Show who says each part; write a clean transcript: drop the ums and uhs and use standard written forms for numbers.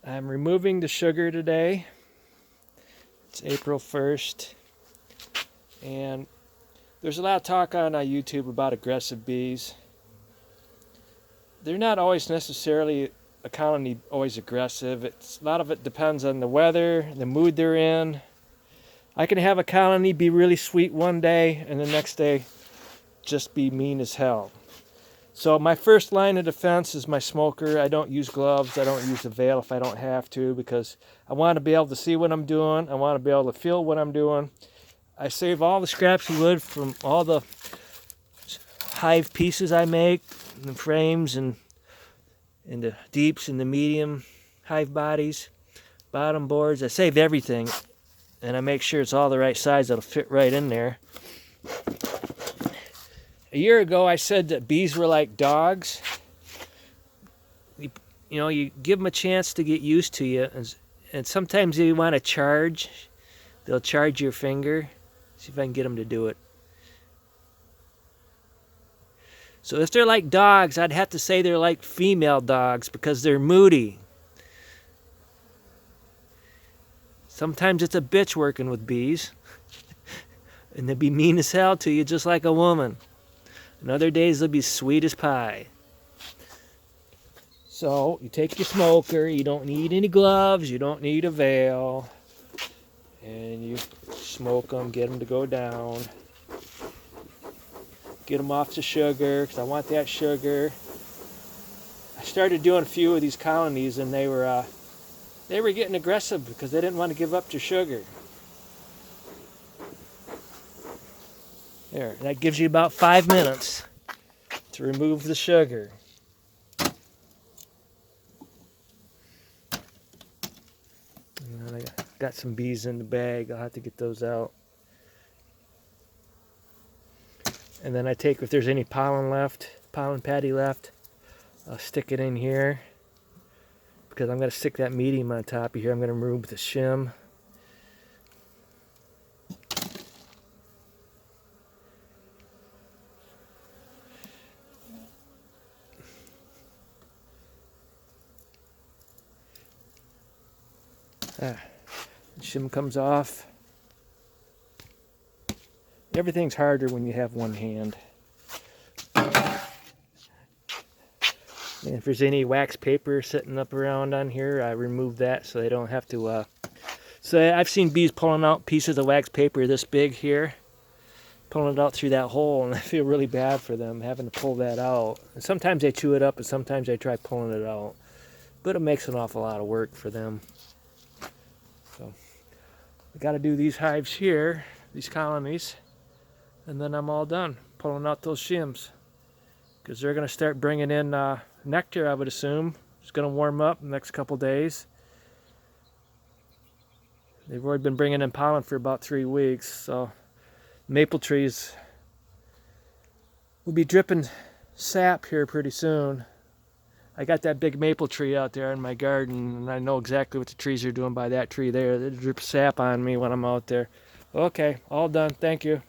Speaker 1: I'm removing the sugar today. It's April 1st. And there's a lot of talk on YouTube about aggressive bees. They're not always necessarily a colony always aggressive. A lot of it depends on the weather, the mood they're in. I can have a colony be really sweet one day and the next day just be mean as hell. So my first line of defense is my smoker. I don't use gloves. I don't use a veil if I don't have to, because I want to be able to see what I'm doing. I want to be able to feel what I'm doing. I save all the scraps of wood from all the hive pieces I make, the frames and the deeps and the medium hive bodies, bottom boards. I save everything, and I make sure it's all the right size that'll fit right in there. A year ago, I said that bees were like dogs. You give them a chance to get used to you, and sometimes they want to charge. They'll charge your finger. See if I can get them to do it. So if they're like dogs, I'd have to say they're like female dogs because they're moody. Sometimes it's a bitch working with bees, and they'll be mean as hell to you just like a woman. And other days they'll be sweet as pie. So you take your smoker, you don't need any gloves, you don't need a veil, and you smoke them, get them to go down. Get them off the sugar, because I want that sugar. I started doing a few of these colonies, and they were getting aggressive because they didn't want to give up their sugar. There, that gives you about 5 minutes to remove the sugar. And I got some bees in the bag. I'll have to get those out. And then I take, if there's any pollen patty left, I'll stick it in here. Because I'm going to stick that medium on top of here. I'm going to remove the shim. The shim comes off. Everything's harder when you have one hand. And if there's any wax paper sitting up around on here, I remove that so they don't have to. So I've seen bees pulling out pieces of wax paper this big here, pulling it out through that hole, and I feel really bad for them having to pull that out. And sometimes they chew it up, and sometimes they try pulling it out. But it makes an awful lot of work for them. So I got to do these hives here, these colonies, and then I'm all done pulling out those shims, because they're going to start bringing in nectar, I would assume. It's going to warm up in the next couple days. They've already been bringing in pollen for about 3 weeks, so maple trees will be dripping sap here pretty soon. I got that big maple tree out there in my garden, and I know exactly what the trees are doing by that tree there. They drip sap on me when I'm out there. Okay, all done. Thank you.